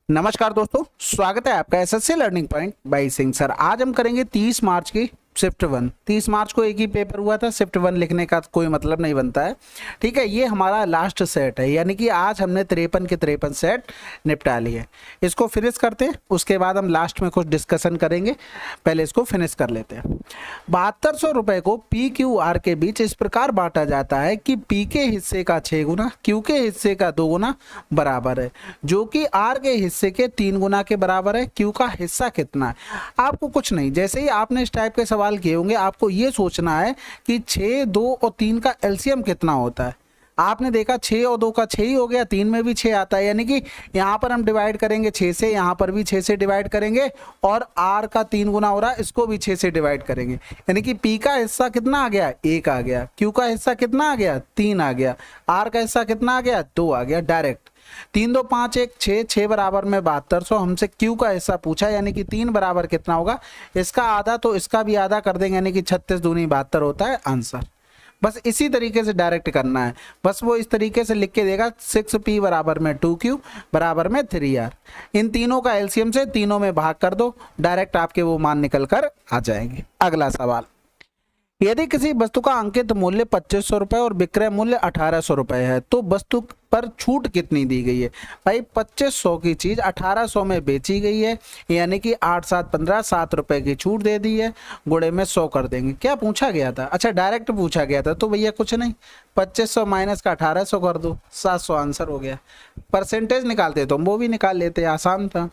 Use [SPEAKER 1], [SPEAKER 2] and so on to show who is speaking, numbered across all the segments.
[SPEAKER 1] नमस्कार दोस्तों, स्वागत है आपका SSC learning point by Singh sir. आज हम करेंगे 30 मार्च की शिफ्ट 1। 30 मार्च को एक ही पेपर हुआ था, शिफ्ट 1 लिखने का कोई मतलब नहीं बनता है। ठीक है, ये हमारा लास्ट सेट है, यानी कि आज हमने 53 के 53 सेट निपटा लिए। इसको फिनिश करते हैं, उसके बाद हम लास्ट में कुछ डिस्कशन करेंगे। पहले इसको फिनिश कर लेते हैं। 7200 रुपये को पी क्यू आर के बीच इस प्रकार बांटा जाता है कि पी के हिस्से का 6 गुना क्यू के हिस्से का 2 गुना बराबर है, जो कि आर के हिस्से के 3 गुना के बराबर है। क्यू का हिस्सा कितना है? आपको कुछ नहीं, जैसे ही आपने इस टाइप के सवाल किए होंगे आपको ये सोचना है कि 6, 2 और 3 का एलसीएम कितना होता है। आपने देखा 6 और 2 का 6 ही हो गया, 3 में भी 6 आता है, यानी कि यहाँ पर हम डिवाइड करेंगे 6 से, यहाँ पर भी 6 से डिवाइड करेंगे, और r का 3 गुना हो रहा है, इसको भी 6 से डिवाइड करेंगे। यानी कि p का हिस्सा कितना आ गया? 1 आ गया। q का हिस्सा कितना आ गया? 3 आ गया। r का हिस्सा कितना आ गया? 2 आ गया। डायरेक्ट 3 2 5 1 6, 6 बराबर में 7200। हमसे q का हिस्सा पूछा, यानी कि 3 बराबर कितना होगा? इसका आधा तो इसका भी आधा कर देंगे, यानी कि 36 दूनी 72 होता है आंसर। बस इसी तरीके से डायरेक्ट करना है। बस वो इस तरीके से लिख के देगा 6p बराबर में 2q बराबर में 3r। इन तीनों का एलसीएम से तीनों में भाग कर दो, डायरेक्ट आपके वो मान निकल कर आ जाएंगे। अगला सवाल, यदि किसी वस्तु का अंकित मूल्य 2500 रुपये और विक्रय मूल्य 1800 रुपये है तो वस्तु पर छूट कितनी दी गई है? भाई 2500 की चीज 1800 में बेची गई है, यानी कि 8 7 15, 7 रुपए की छूट दे दी है, गुणे में 100 कर देंगे। क्या पूछा गया था? अच्छा, डायरेक्ट पूछा गया था तो भैया कुछ नहीं, 2500 माइनस का 1800 कर दो, 700 आंसर हो गया। परसेंटेज निकालते तो वो भी निकाल लेते, आसान था।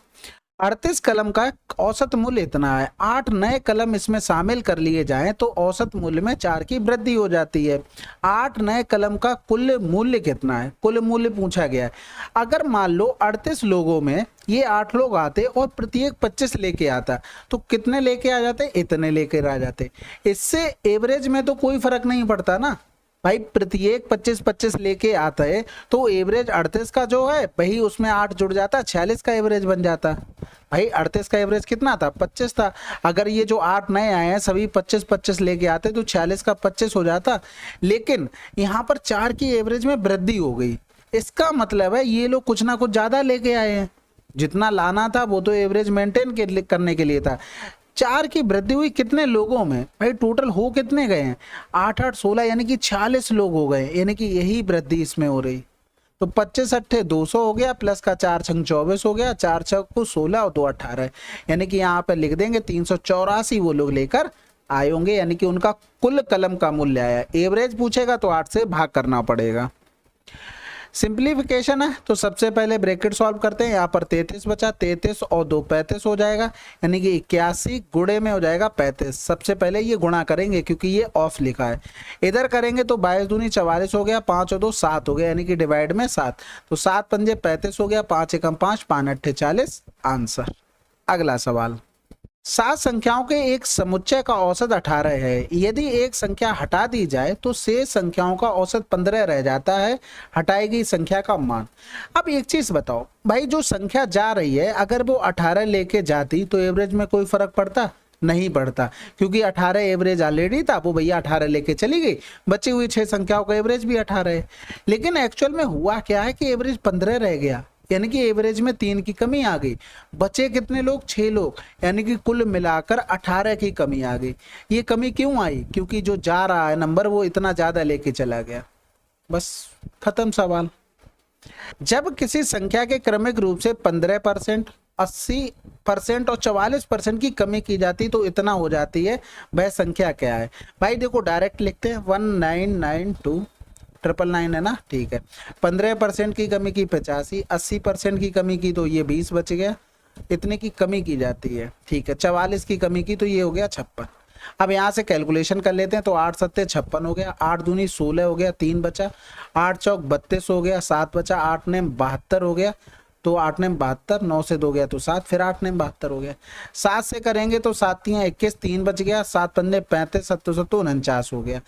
[SPEAKER 1] 38 कलम का औसत मूल्य इतना है, 8 नए कलम इसमें शामिल कर लिए जाएं तो औसत मूल्य में 4 की वृद्धि हो जाती है। 8 नए कलम का कुल मूल्य कितना है? कुल मूल्य पूछा गया है। अगर मान लो 38 लोगों में ये 8 लोग आते और प्रत्येक 25 लेके आता तो कितने लेके आ जाते? इतने लेकर आ जाते। इससे एवरेज में तो कोई फर्क नहीं पड़ता ना भाई, प्रत्येक 25-25 लेके आता है तो एवरेज 38 का जो है वही उसमें 8 जुड़ जाता, 46 का एवरेज बन जाता। भाई 38 का एवरेज कितना था? 25 था। अगर ये जो 8 नए आए हैं सभी 25-25 लेके आते तो 46 का 25 हो जाता, लेकिन यहाँ पर 4 की एवरेज में वृद्धि हो गई। इसका मतलब है ये लोग कुछ ना कुछ ज्यादा लेके आए हैं, जितना लाना था वो तो एवरेज मेंटेन करने के लिए था। 4 की वृद्धि हुई कितने लोगों में? भाई टोटल हो कितने गए हैं? 8 8 16, यानी कि 46 लोग हो गए, यानी कि यही वृद्धि इसमें हो रही। तो 25 अट्ठे 200 हो गया, प्लस का 4 छंग 24 हो गया, 4 छक को 16 और 2 18, यानी कि यहाँ पे लिख देंगे 384 वो लोग लेकर आए होंगे, यानी कि उनका कुल कलम का मूल्य आया। एवरेज पूछेगा तो 8 से भाग करना पड़ेगा। सिंप्लीफिकेशन है तो सबसे पहले ब्रैकेट सॉल्व करते हैं। यहाँ पर 33 बचा, 33 और 2 35 हो जाएगा, यानी कि 81 गुणे में हो जाएगा 35। सबसे पहले ये गुणा करेंगे क्योंकि ये ऑफ लिखा है। इधर करेंगे तो 22 दूनी 44 हो गया, 5 और 2 7 हो गया, यानी कि डिवाइड में 7, तो 7 पंजे 35 हो गया, 5 एकम 5, 5 अट्ठे 40 आंसर। अगला सवाल, 7 संख्याओं के एक समुच्चय का औसत 18 है। यदि एक संख्या हटा दी जाए तो शेष संख्याओं का औसत 15 रह जाता है, हटाई गई संख्या का मान। अब एक चीज बताओ भाई, जो संख्या जा रही है अगर वो 18 लेके जाती तो एवरेज में कोई फर्क पड़ता? नहीं पड़ता, क्योंकि 18 एवरेज ऑलरेडी था, वो भैया 18 लेके चली गई, बची हुई 6 संख्याओं का एवरेज भी 18 है। लेकिन एक्चुअल में हुआ क्या है कि एवरेज 15 रह गया, यानी कि एवरेज में 3 की कमी आ गई। बचे कितने लोग? 6 लोग, यानी कि कुल मिलाकर 18 की कमी आ गई। ये कमी क्यों आई? क्योंकि जो जा रहा है नंबर वो इतना ज्यादा लेके चला गया। बस खत्म सवाल। जब किसी संख्या के क्रमिक रूप से 15%, 80% और 44% की कमी की जाती तो इतना हो जाती है, वह संख्या क्या है? भाई देखो डायरेक्ट लिखते हैं, 1992 999 है ना, ठीक है। 15% की कमी की 85, 80% की कमी की तो ये 20 बच गया, इतने की कमी की जाती है, ठीक है। 44 की कमी की तो ये हो गया 56। अब यहाँ से कैलकुलेशन कर लेते हैं तो 8 सत्ते 56 हो गया, 8 दूनी 16 हो गया, 3 बचा, 8 चौक 32 हो गया, 7 बचा, 8 ने 72 हो गया, तो 8 ने 72, 9 से 2 गया तो 7, फिर 8 ने 72 हो गया। 7 से करेंगे तो 7 तियां 21, 3 बच गया, 7 पंजे 35, 7 7 49 हो गया।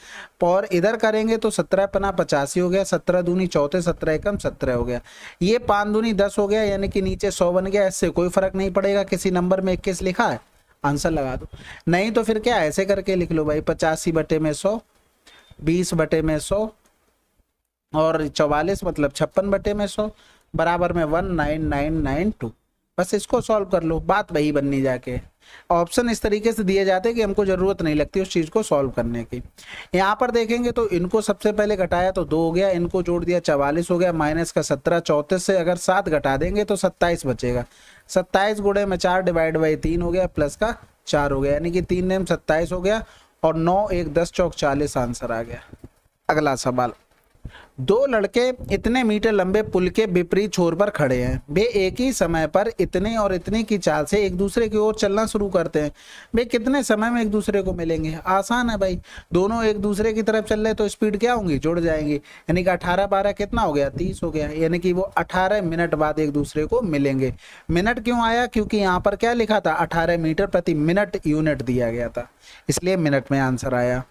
[SPEAKER 1] और इधर करेंगे तो 17 पना 85 हो गया, 17 दूनी 34, 17 एकम 17 हो गया, ये 5 दूनी 10 हो गया, यानी कि नीचे 100 बन गया। इससे कोई फर्क नहीं पड़ेगा, किसी नंबर में 21 लिखा है, आंसर लगा दो। नहीं तो फिर क्या ऐसे करके लिख लो भाई, 85 बटे में 100, 20 बटे में 100 और 44 मतलब 56 बटे में 100 बराबर में 19992। बस इसको सॉल्व कर लो, बात वही बननी जाके। ऑप्शन इस तरीके से दिए जाते हैं कि हमको जरूरत नहीं लगती उस चीज को सॉल्व करने की। यहाँ पर देखेंगे तो इनको सबसे पहले घटाया तो 2 हो गया, इनको जोड़ दिया 44 हो गया, माइनस का 17, 34 से अगर 7 घटा देंगे तो 27 बचेगा। 27 गुणे में 4 डिवाइड बाई 3 हो गया, प्लस का 4 हो गया, यानी कि 3 नेम 27 हो गया, और 9 1 10 चौक 40 आंसर आ गया। अगला सवाल, 2 लड़के इतने मीटर लंबे पुल के विपरीत छोर पर खड़े हैं। वे एक ही समय पर इतने और इतने की चाल से एक दूसरे की ओर चलना शुरू करते हैं। वे कितने समय में एक दूसरे को मिलेंगे? आसान है भाई, दोनों एक दूसरे की तरफ चल रहे तो स्पीड क्या होंगी? जुड़ जाएंगी, यानी कि 18 12 कितना हो गया? 30 हो गया, यानी कि वो 18 मिनट बाद एक दूसरे को मिलेंगे। मिनट क्यों आया? क्योंकि यहाँ पर क्या लिखा था? 18 मीटर प्रति मिनट यूनिट दिया गया था, इसलिए मिनट में आंसर आया।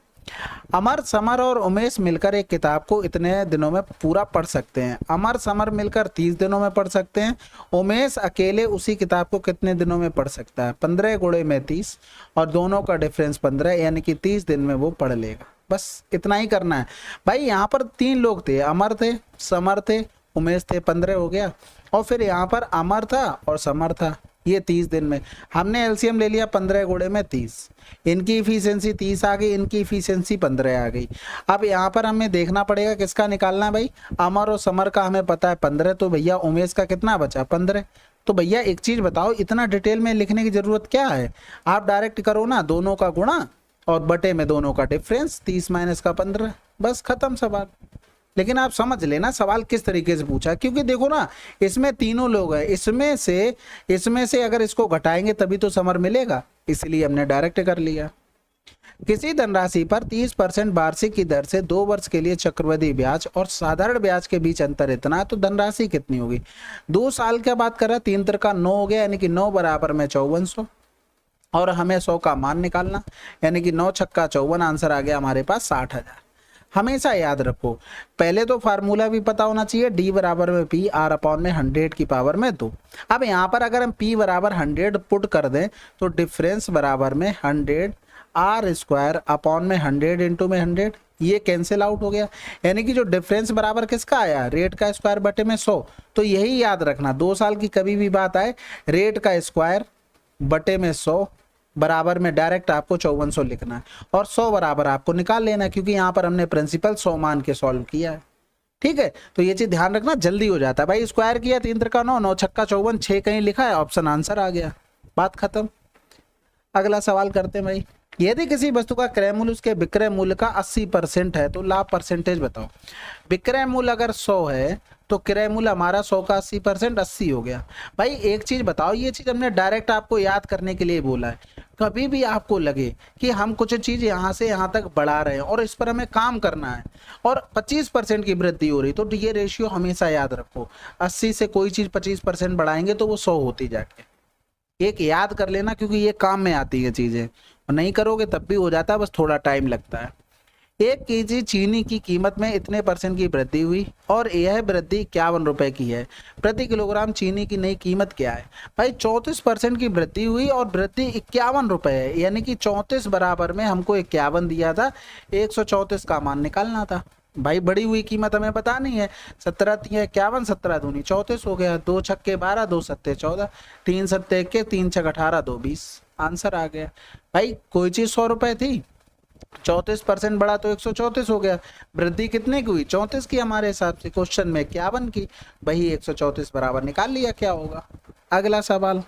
[SPEAKER 1] अमर, समर और उमेश मिलकर एक किताब को इतने दिनों में पूरा पढ़ सकते हैं। अमर समर मिलकर 30 दिनों में पढ़ सकते हैं। उमेश अकेले उसी किताब को कितने दिनों में पढ़ सकता है? 15 गुणे में 30, और दोनों का डिफरेंस 15, यानी कि 30 दिन में वो पढ़ लेगा। बस इतना ही करना है भाई। यहाँ पर 3 लोग थे, अमर थे, समर थे, उमेश थे, 15 हो गया, और फिर यहाँ पर अमर था और समर था, ये 30 दिन में। हमने एलसीएम ले लिया 15 गुणे में 30, इनकी इफिशियंसी 30 आ गई, इनकी इफिशियंसी 15 आ गई। अब यहाँ पर हमें देखना पड़ेगा किसका निकालना है भाई। अमर और समर का हमें पता है 15, तो भैया उमेश का कितना बचा? 15। तो भैया एक चीज बताओ, इतना डिटेल में लिखने की जरूरत क्या है? आप डायरेक्ट करो ना, दोनों का गुणा और बटे में दोनों का डिफरेंस, 30 माइनस का 15, बस खत्म सवाल। लेकिन आप समझ लेना सवाल किस तरीके से पूछा, क्योंकि देखो ना इसमें तीनों लोग हैं, इसमें से अगर इसको घटाएंगे तभी तो समर मिलेगा, इसलिए हमने डायरेक्ट कर लिया। किसी धनराशि पर 30% वार्षिक की दर से 2 वर्ष के लिए चक्रवृद्धि ब्याज और साधारण ब्याज के बीच अंतर इतना है, तो धनराशि कितनी होगी? 2 साल क्या बात कर रहा है, 3 का 9 हो गया, यानी कि 9 बराबर में 5400, और हमें 100 का मान निकालना, यानी कि 9 छक्का 54, आंसर आ गया हमारे पास 60,000। हमेशा याद रखो, पहले तो फार्मूला भी पता होना चाहिए, डी बराबर में पी आर अपॉन में 100 की पावर में 2। अब यहाँ पर अगर हम पी बराबर 100 पुट कर दें तो डिफरेंस बराबर में 100 आर स्क्वायर अपॉन में 100 इंटू में 100, ये कैंसिल आउट हो गया, यानी कि जो डिफरेंस बराबर किसका आया? रेट का स्क्वायर बटे में 100। तो यही याद रखना, 2 साल की कभी भी बात आए, रेट का स्क्वायर बटे में 100 बराबर में डायरेक्ट आपको 5400 लिखना है, और 100 बराबर आपको निकाल लेना है, क्योंकि यहाँ पर हमने प्रिंसिपल 100 मान के सॉल्व किया है। ठीक है, तो ये चीज ध्यान रखना, जल्दी हो जाता है भाई। स्क्वायर किया 3 का 9, 9 छक्का 54, 6 कहीं लिखा है, ऑप्शन आंसर आ गया, बात खत्म। अगला सवाल करते हैं भाई। यदि किसी वस्तु का क्रय मूल्य उसके विक्रय मूल्य का 80% है तो लाभ परसेंटेज बताओ। विक्रय मूल्य अगर 100 है तो क्रय मूल्य हमारा 100 का 80%, 80 हो गया। भाई एक चीज बताओ, ये चीज हमने डायरेक्ट आपको याद करने के लिए बोला है। कभी भी आपको लगे कि हम कुछ चीज यहाँ से यहाँ तक बढ़ा रहे हैं और इस पर हमें काम करना है और 25% की वृद्धि हो रही, तो ये रेशियो हमेशा याद रखो। 80 से कोई चीज 25% बढ़ाएंगे तो वो 100 होती जाके, एक याद कर लेना, क्योंकि ये काम में आती है चीजें, और नहीं करोगे तब भी हो जाता है, बस थोड़ा टाइम लगता है। 1 केजी चीनी की कीमत में इतने % की वृद्धि हुई और यह वृद्धि 51 रुपए की है। प्रति किलोग्राम चीनी की नई कीमत क्या है? भाई 34% की वृद्धि हुई और वृद्धि 51 रुपए है, यानी कि 34 बराबर में हमको 51 दिया था, 134 का मान निकालना था। भाई बढ़ी हुई कीमत हमें पता नहीं है, 17 3 51, 17 दूनी 34 हो गया, 2 छक्के 12, 2 सत्ते 14, 3 सत्ते 21, 3 छक 18, 2 20, आंसर आ गया। भाई कोई चीज 100 रुपए थी, 34% बढ़ा तो 134 हो गया, वृद्धि कितने की हुई? 34 की, हमारे हिसाब से क्वेश्चन में 51 की, वही 134 बराबर निकाल लिया, क्या होगा। अगला सवाल,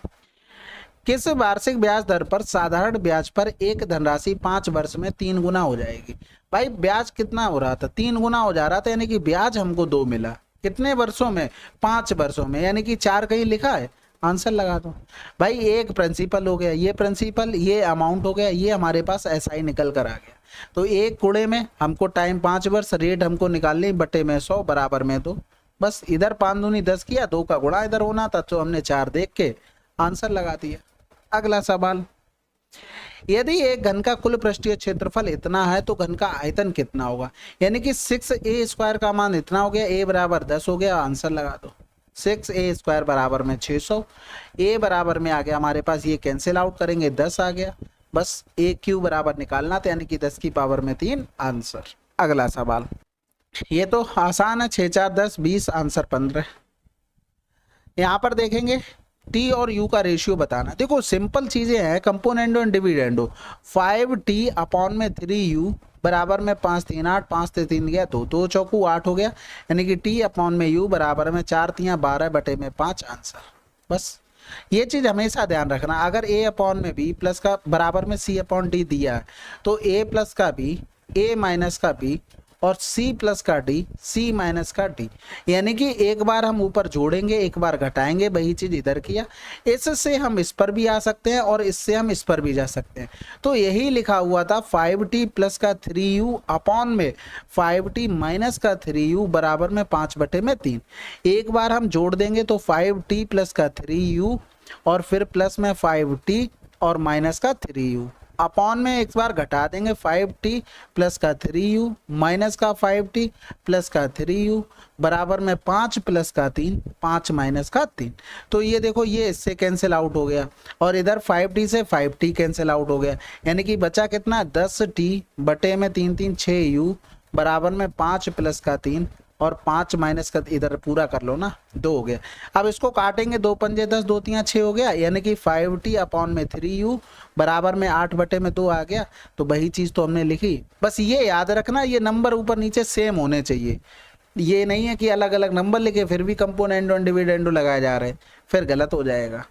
[SPEAKER 1] किस वार्षिक ब्याज दर पर साधारण ब्याज पर एक धनराशि 5 वर्ष में 3 गुना हो जाएगी? भाई ब्याज कितना हो रहा था? 3 गुना हो जा रहा था, यानी कि ब्याज हमको 2 मिला, कितने वर्षों में? 5 वर्षों में, यानी कि 4 कहीं लिखा है, आंसर लगा दो। भाई एक प्रिंसिपल हो गया, ये प्रिंसिपल, ये अमाउंट हो गया, ये हमारे पास एसआई निकल कर आ गया। तो एक गुणे में हमको टाइम 5 वर्ष, रेट हमको निकालनी बटे में 100 बराबर में 2, बस इधर 5 दूनी 10 किया, 2 का गुणा इधर होना था, तो हमने 4 देख के आंसर लगा दिया। अगला सवाल, यदि एक घन का कुल पृष्ठीय क्षेत्रफल इतना है तो घन का आयतन कितना होगा? यानी कि 6a स्क्वायर का मान इतना हो गया, a बराबर 10 हो गया, आंसर लगा दो। 6a स्क्वायर बराबर में 600, a बराबर में आ गया हमारे पास, ये कैंसिल आउट करेंगे 10 आ गया, बस a क्यू बराबर निकालना था, यानी कि 10 की पावर में 3, आंसर। अगला सवाल, ये तो आसान है, 6 4 10 20, आंसर 15। यहाँ पर देखेंगे टी और यू का रेशियो बताना। देखो सिंपल चीजें हैं, componendo and dividendo. 5t upon में 3u बराबर में 5 3 8, 5 से 3 गया 2, 2 चौकू 8 हो गया, यानी कि t अपॉन में u बराबर में 4 3 12 बटे में 5 आंसर। बस ये चीज हमेशा ध्यान रखना। अगर a अपॉन में b प्लस का बराबर में c अपॉन d दिया है तो a प्लस का b, a माइनस का b और c प्लस का d, c माइनस का d, यानी कि एक बार हम ऊपर जोड़ेंगे एक बार घटाएंगे, वही चीज इधर किया। इससे हम इस पर भी आ सकते हैं और इससे हम इस पर भी जा सकते हैं। तो यही लिखा हुआ था 5t प्लस का 3u अपॉन में 5t माइनस का 3u बराबर में 5 बटे में 3। एक बार हम जोड़ देंगे तो 5t प्लस का 3u और फिर प्लस में 5t और माइनस का 3u अपॉन में एक बार घटा देंगे 5t प्लस का 3u माइनस का 5t प्लस का 3u बराबर में 5 प्लस का 3, 5 माइनस का 3। तो ये देखो ये इससे कैंसिल आउट हो गया और इधर 5t से 5t कैंसिल आउट हो गया, यानी कि बचा कितना 10t बटे में 3 3 6u बराबर में 5 प्लस का 3 और 5 माइनस का, इधर पूरा कर लो ना, 2 हो गया। अब इसको काटेंगे 2 पंजे 10, 2 3 6 हो गया, यानी कि 5t अपॉन में 3u बराबर में 8 बटे में 2 आ गया। तो वही चीज तो हमने लिखी। बस ये याद रखना ये नंबर ऊपर नीचे सेम होने चाहिए, ये नहीं है कि अलग अलग नंबर लिखे फिर भी कंपोनेंडो एंड डिविडेंडो लगाए जा रहे हैं, फिर गलत हो जाएगा।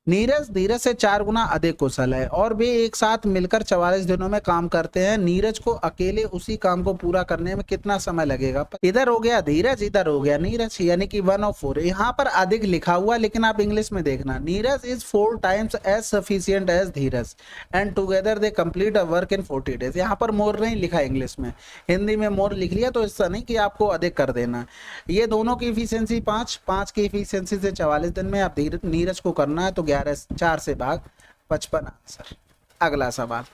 [SPEAKER 1] नीरज धीरज से 4 गुना अधिक कुशल है और वे एक साथ मिलकर 44 दिनों में काम करते हैं। नीरज को अकेले उसी काम को पूरा करने में कितना समय लगेगा? इधर हो गया धीरज, इधर हो गया नीरज, यानी कि 1 और 4। यहाँ पर अधिक लिखा हुआ, लेकिन आप इंग्लिश में देखना, Neeraj is 4 times as sufficient as Dheeraj and together they complete a work in 40 days. यहाँ पर मोर नहीं लिखा इंग्लिश में, हिंदी में मोर लिख लिया, तो ऐसा नहीं कि आपको अधिक कर देना। ये दोनों की इफिशियंसी 5 की इफिशियंसी से 44 दिन में आप नीरज को करना है, तो 4 से भाग 55 आंसर। अगला सवाल,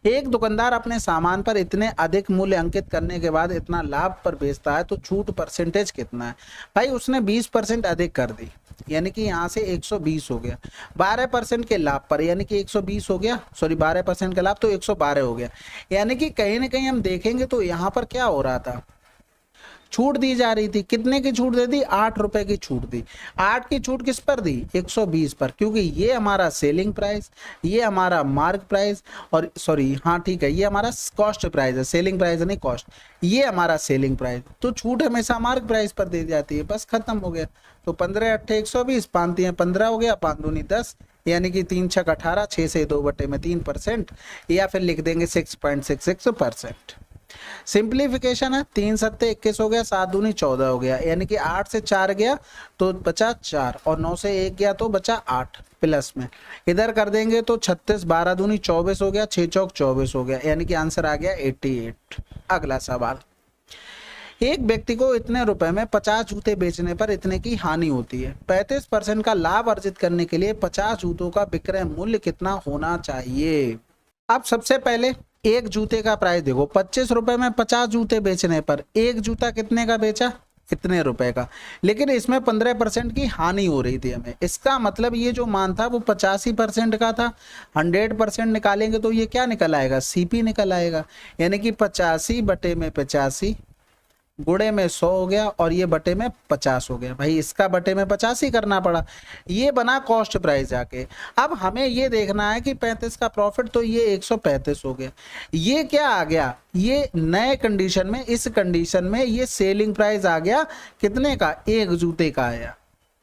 [SPEAKER 1] एक दुकानदार अपने सामान पर इतने अधिक मूल्य अंकित करने के बाद इतना लाभ पर बेचता है तो छूट परसेंटेज कितना है? भाई उसने 20% अधिक कर दी, यानी कि यहाँ से 120 हो गया। 12% के लाभ पर, यानी कि 120 हो गया, सॉरी 12% का लाभ तो 112 हो गया। यानी कि कहीं ना कहीं हम देखेंगे तो यहाँ पर क्या हो रहा था, छूट दी जा रही थी। कितने की छूट दे दी? 8 रुपए की छूट दी। 8 की छूट किस पर दी? 120 पर, क्योंकि ये हमारा सेलिंग प्राइस, ये हमारा मार्क प्राइस, और सॉरी हाँ ठीक है, ये हमारा कॉस्ट प्राइस है, सेलिंग प्राइस नहीं कॉस्ट, ये हमारा सेलिंग प्राइस। तो छूट हमेशा मार्क प्राइस पर दी जाती है, बस खत्म हो गया। तो 15 8 120, 5 3 15 हो गया, 5 दूनी 10, यानी कि 3 6 18, 6 से 2 बटे में 3%, या फिर लिख देंगे 6.66%। सिंप्लीफिकेशन है, 3 सत्ते 21 हो गया, 7 दूनी 14 हो गया, यानी कि 8 से 4 गया तो बचा 4 और 9 से 1 गया तो बचा 8 प्लस में। इधर कर देंगे तो 36, 12 दूनी 24 हो गया, 6 चौक 24 हो गया, यानी कि आंसर आ गया 88। अगला सवाल, एक व्यक्ति को इतने रुपए में 50 जूते बेचने पर इतने की हानि होती है। 35% का लाभ अर्जित करने के लिए 50 जूतों का विक्रय मूल्य कितना होना चाहिए? अब सबसे पहले एक जूते का प्राइस देखो, 25 रुपए में 50 जूते बेचने पर एक जूता कितने का बेचा? इतने रुपए का, लेकिन इसमें 15% की हानि हो रही थी हमें। इसका मतलब ये जो मान था वो 85% का था। 100% निकालेंगे तो ये क्या निकल आएगा? सीपी निकल आएगा, यानी कि 85 बटे में 85 गुणे में 100 हो गया और ये बटे में 50 हो गया। भाई इसका बटे में 50 ही करना पड़ा, ये बना कॉस्ट प्राइस जाके। अब हमें ये देखना है कि 35 का प्रॉफिट, तो ये 135 हो गया। ये क्या आ गया? ये नए कंडीशन में, इस कंडीशन में ये सेलिंग प्राइस आ गया कितने का? एक जूते का आया।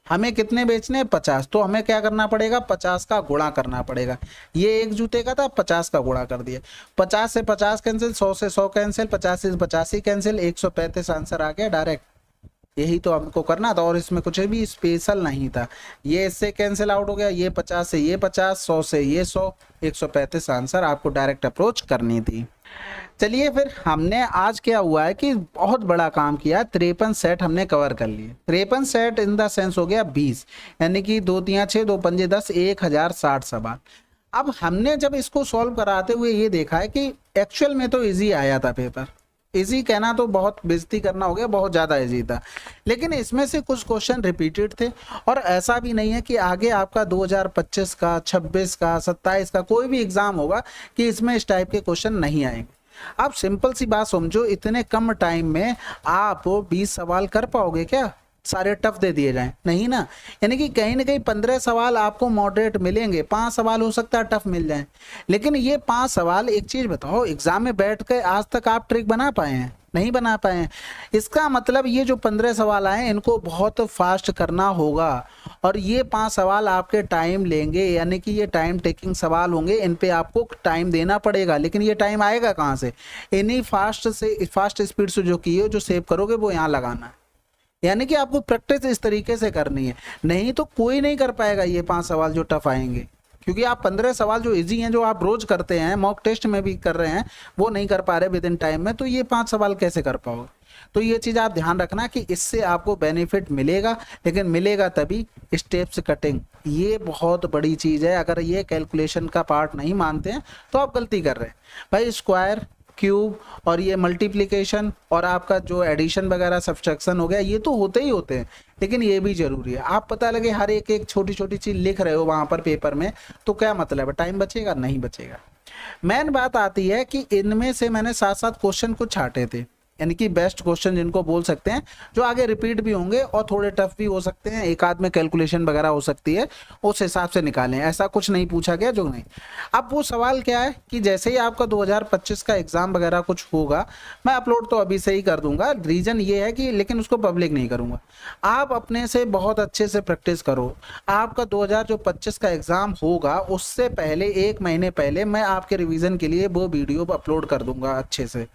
[SPEAKER 1] हमें कितने बेचने हैं? 50, तो हमें क्या करना पड़ेगा? 50 का गुणा करना पड़ेगा। ये एक जूते का था, 50 का गुणा कर दिया। 50 से 50 कैंसिल, 100 से 100 कैंसिल, 50 से 50 कैंसिल, 135 आंसर आ गया डायरेक्ट। यही तो हमको करना था और इसमें कुछ भी स्पेशल नहीं था। ये इससे कैंसिल आउट हो गया, ये 50 से ये 50, 100 से ये 100, 135 आंसर आपको डायरेक्ट अप्रोच करनी थी। चलिए फिर, हमने आज क्या हुआ है कि बहुत बड़ा काम किया, 53 सेट हमने कवर कर लिए। 53 सेट इन द सेंस हो गया 20, यानी कि 2 3 6 2 5 10, 1060 सवाल। अब हमने जब इसको सॉल्व कराते हुए ये देखा है कि एक्चुअल में तो इजी आया था पेपर। इजी कहना तो बहुत बेइज्जती करना हो गया, बहुत ज़्यादा इजी था, लेकिन इसमें से कुछ क्वेश्चन रिपीटेड थे। और ऐसा भी नहीं है कि आगे आपका 2025 का, 26 का, 27 का कोई भी एग्जाम होगा कि इसमें इस टाइप के क्वेश्चन नहीं आएंगे। आप सिंपल सी बात समझो, इतने कम टाइम में आप 20 सवाल कर पाओगे क्या? सारे टफ दे दिए जाएं, नहीं ना। यानी कि कहीं ना कहीं 15 सवाल आपको मॉडरेट मिलेंगे, 5 सवाल हो सकता है टफ मिल जाएं। लेकिन ये 5 सवाल, एक चीज बताओ, एग्जाम में बैठ के आज तक आप ट्रिक बना पाए हैं? नहीं बना पाए हैं। इसका मतलब ये जो 15 सवाल आए इनको बहुत फास्ट करना होगा, और ये 5 सवाल आपके टाइम लेंगे, यानी कि ये टाइम टेकिंग सवाल होंगे, इन पे आपको टाइम देना पड़ेगा। लेकिन ये टाइम आएगा कहाँ से? इन्हीं फास्ट स्पीड से जो किए, जो सेव करोगे वो यहाँ लगाना है। यानी कि आपको प्रैक्टिस इस तरीके से करनी है, नहीं तो कोई नहीं कर पाएगा ये 5 सवाल जो टफ आएंगे। क्योंकि आप 15 सवाल जो इजी हैं, जो आप रोज करते हैं, मॉक टेस्ट में भी कर रहे हैं, वो नहीं कर पा रहे विद इन टाइम में, तो ये 5 सवाल कैसे कर पाओगे? तो ये चीज़ आप ध्यान रखना कि इससे आपको बेनिफिट मिलेगा, लेकिन मिलेगा तभी स्टेप्स कटिंग, ये बहुत बड़ी चीज़ है। अगर ये कैलकुलेशन का पार्ट नहीं मानते हैं तो आप गलती कर रहे हैं भाई। स्क्वायर, क्यूब और ये मल्टीप्लिकेशन और आपका जो एडिशन वगैरह सब्ट्रैक्शन हो गया, ये तो होते ही होते हैं, लेकिन ये भी जरूरी है। आप पता लगे हर एक एक छोटी छोटी चीज लिख रहे हो वहां पर पेपर में, तो क्या मतलब है? टाइम बचेगा? नहीं बचेगा। मेन बात आती है कि इनमें से मैंने 7 क्वेश्चन कुछ छांटे थे, यानी कि बेस्ट क्वेश्चन जिनको बोल सकते हैं, जो आगे रिपीट भी होंगे और थोड़े टफ भी हो सकते हैं, एक आध में कैलकुलेशन वगैरह हो सकती है, उस हिसाब से निकालें। ऐसा कुछ नहीं पूछा गया जो नहीं। अब वो सवाल क्या है कि जैसे ही आपका 2025 का एग्जाम वगैरह कुछ होगा, मैं अपलोड तो अभी से ही कर दूंगा, रीजन ये है कि, लेकिन उसको पब्लिक नहीं करूंगा। आप अपने से बहुत अच्छे से प्रैक्टिस करो। आपका 2025 का एग्जाम होगा, उससे पहले 1 महीने पहले मैं आपके रिवीजन के लिए वो वीडियो अपलोड कर दूंगा अच्छे से,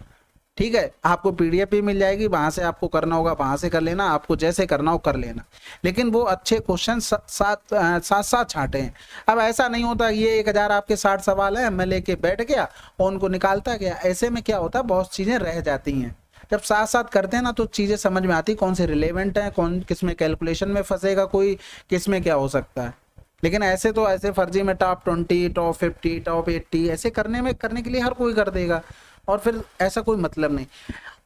[SPEAKER 1] ठीक है। आपको पीडीएफ भी मिल जाएगी, वहां से आपको करना होगा वहां से कर लेना, आपको जैसे करना हो कर लेना, लेकिन वो अच्छे क्वेश्चन साथ छांटे हैं। अब ऐसा नहीं होता ये 1000 आपके 60 सवाल है, मैं लेके बैठ गया और उनको निकालता गया। ऐसे में क्या होता है, बहुत चीजें रह जाती हैं। जब साथ साथ करते हैं ना, तो चीजें समझ में आती, कौन से रिलेवेंट है, कौन किस में कैलकुलेशन में फंसेगा, कोई किस में क्या हो सकता है। लेकिन ऐसे तो ऐसे फर्जी में टॉप 20, टॉप 50, टॉप 80 ऐसे करने के लिए हर कोई कर देगा, और फिर ऐसा कोई मतलब नहीं।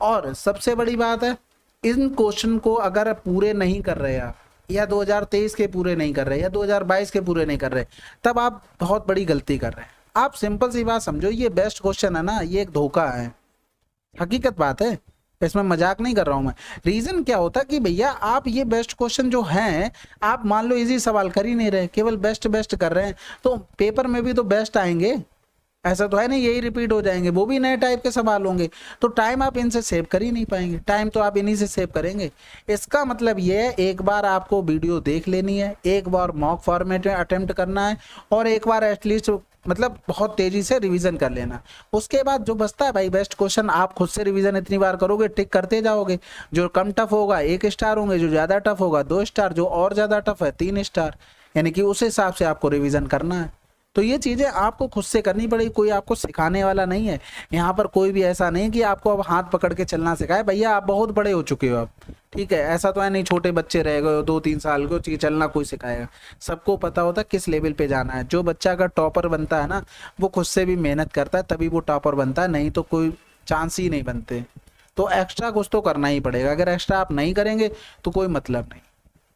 [SPEAKER 1] और सबसे बड़ी बात है, इन क्वेश्चन को अगर पूरे नहीं कर रहे आप, या 2023 के पूरे नहीं कर रहे, या 2022 के पूरे नहीं कर रहे, तब आप बहुत बड़ी गलती कर रहे हैं। आप सिंपल सी बात समझो, ये बेस्ट क्वेश्चन है ना, ये एक धोखा है, हकीकत बात है, इसमें मजाक नहीं कर रहा हूं मैं। रीजन क्या होता कि भैया आप ये बेस्ट क्वेश्चन जो हैं, आप मान लो इजी सवाल कर ही नहीं रहे, केवल बेस्ट कर रहे हैं, तो पेपर में भी तो बेस्ट आएंगे, ऐसा तो है नहीं यही रिपीट हो जाएंगे, वो भी नए टाइप के सवाल होंगे, तो टाइम आप इनसे सेव कर ही नहीं पाएंगे। टाइम तो आप इन्हीं से सेव करेंगे। इसका मतलब ये है, एक बार आपको वीडियो देख लेनी है, एक बार मॉक फॉर्मेट में अटेम्प्ट करना है, और एक बार एटलीस्ट मतलब बहुत तेजी से रिवीजन कर लेना। उसके बाद जो बचता है भाई बेस्ट क्वेश्चन, आप खुद से रिवीजन इतनी बार करोगे, टिक करते जाओगे। जो कम टफ होगा 1 स्टार होंगे, जो ज्यादा टफ होगा 2 स्टार, जो और ज्यादा टफ है 3 स्टार, यानी कि उस हिसाब से आपको रिवीजन करना है। तो ये चीजें आपको खुद से करनी पड़ेगी, कोई आपको सिखाने वाला नहीं है यहाँ पर। कोई भी ऐसा नहीं कि आपको अब हाथ पकड़ के चलना सिखाए, भैया आप बहुत बड़े हो चुके हो अब, ठीक है। ऐसा तो है नहीं छोटे बच्चे रह गए हो 2-3 साल के, चलना कोई सिखाएगा। सबको पता होता है किस लेवल पे जाना है। जो बच्चा अगर टॉपर बनता है ना, वो खुद से भी मेहनत करता है, तभी वो टॉपर बनता है, नहीं तो कोई चांस ही नहीं बनते। तो एक्स्ट्रा कुछ तो करना ही पड़ेगा, अगर एक्स्ट्रा आप नहीं करेंगे तो कोई मतलब नहीं,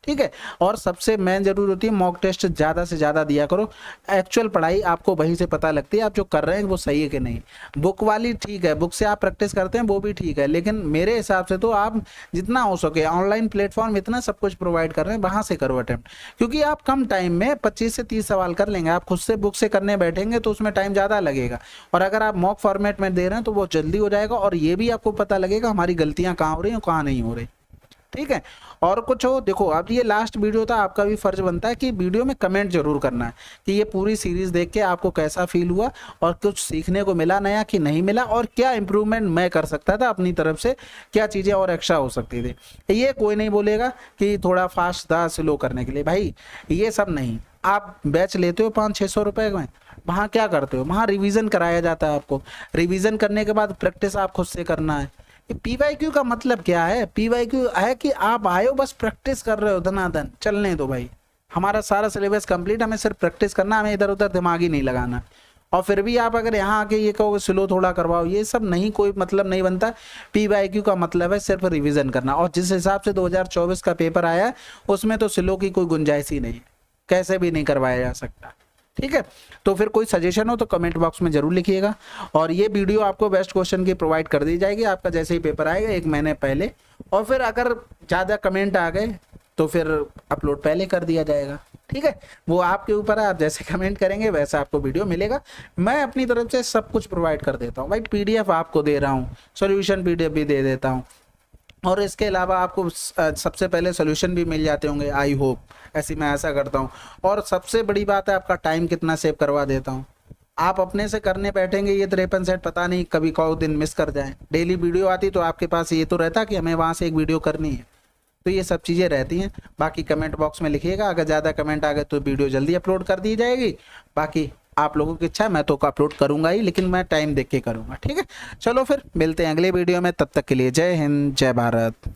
[SPEAKER 1] ठीक है। और सबसे मेन जरूरी होती है मॉक टेस्ट ज्यादा से ज्यादा दिया करो। एक्चुअल पढ़ाई आपको वहीं से पता लगती है आप जो कर रहे हैं वो सही है कि नहीं। बुक वाली ठीक है, बुक से आप प्रैक्टिस करते हैं वो भी ठीक है, लेकिन मेरे हिसाब से तो आप जितना हो सके ऑनलाइन प्लेटफॉर्म इतना सब कुछ प्रोवाइड कर रहे हैं, वहां से करो अटेम्प्ट। क्योंकि आप कम टाइम में 25 से 30 सवाल कर लेंगे। आप खुद से बुक से करने बैठेंगे तो उसमें टाइम ज्यादा लगेगा, और अगर आप मॉक फॉर्मेट में दे रहे हैं तो वो जल्दी हो जाएगा, और ये भी आपको पता लगेगा हमारी गलतियां कहाँ हो रही हैं कहाँ नहीं हो रही, ठीक है। और कुछ हो, देखो अब ये लास्ट वीडियो था, आपका भी फर्ज बनता है कि वीडियो में कमेंट जरूर करना है कि ये पूरी सीरीज देख के आपको कैसा फील हुआ, और कुछ सीखने को मिला नया कि नहीं मिला, और क्या इंप्रूवमेंट मैं कर सकता था अपनी तरफ से, क्या चीजें और एक्स्ट्रा हो सकती थी। ये कोई नहीं बोलेगा कि थोड़ा फास्ट था स्लो करने के लिए, भाई ये सब नहीं। आप बैच लेते हो 500-600 रुपए में, वहाँ क्या करते हो, वहाँ रिविजन कराया जाता है आपको। रिविजन करने के बाद प्रैक्टिस आप खुद से करना है। पीवाईक्यू का मतलब क्या है? पीवाईक्यू है कि आप आए हो बस प्रैक्टिस कर रहे हो, धनाधन चलने दो भाई, हमारा सारा सिलेबस कंप्लीट, हमें सिर्फ प्रैक्टिस करना, हमें इधर उधर दिमाग ही नहीं लगाना। और फिर भी आप अगर यहाँ आके ये कहोगे स्लो थोड़ा करवाओ, ये सब नहीं, कोई मतलब नहीं बनता। पीवाईक्यू का मतलब है सिर्फ रिविजन करना, और जिस हिसाब से 2024 का पेपर आया उसमें तो स्लो की कोई गुंजाइश ही नहीं है, कैसे भी नहीं करवाया जा सकता, ठीक है, तो फिर कोई सजेशन हो तो कमेंट बॉक्स में जरूर लिखिएगा। और ये वीडियो आपको बेस्ट क्वेश्चन की प्रोवाइड कर दी जाएगी आपका जैसे ही पेपर आएगा 1 महीने पहले। और फिर अगर ज़्यादा कमेंट आ गए तो फिर अपलोड पहले कर दिया जाएगा। ठीक है, वो आपके ऊपर है, आप जैसे कमेंट करेंगे वैसा आपको वीडियो मिलेगा। मैं अपनी तरफ से सब कुछ प्रोवाइड कर देता हूँ भाई, पीडीएफ आपको दे रहा हूँ, सॉल्यूशन पीडीएफ भी दे देता हूँ, और इसके अलावा आपको सबसे पहले सोल्यूशन भी मिल जाते होंगे आई होप, ऐसी मैं ऐसा करता हूँ। और सबसे बड़ी बात है आपका टाइम कितना सेव करवा देता हूँ। आप अपने से करने बैठेंगे ये 53 सेट, पता नहीं कभी कौ दिन मिस कर जाए। डेली वीडियो आती तो आपके पास ये तो रहता कि हमें वहाँ से एक वीडियो करनी है, तो ये सब चीज़ें रहती हैं। बाकी कमेंट बॉक्स में लिखिएगा, अगर ज़्यादा कमेंट आ गए तो वीडियो जल्दी अपलोड कर दी जाएगी। बाकी आप लोगों की इच्छा है, मैं तो अपलोड करूंगा ही, लेकिन मैं टाइम देख के करूंगा। ठीक है, चलो फिर मिलते हैं अगले वीडियो में, तब तक के लिए जय हिंद जय भारत।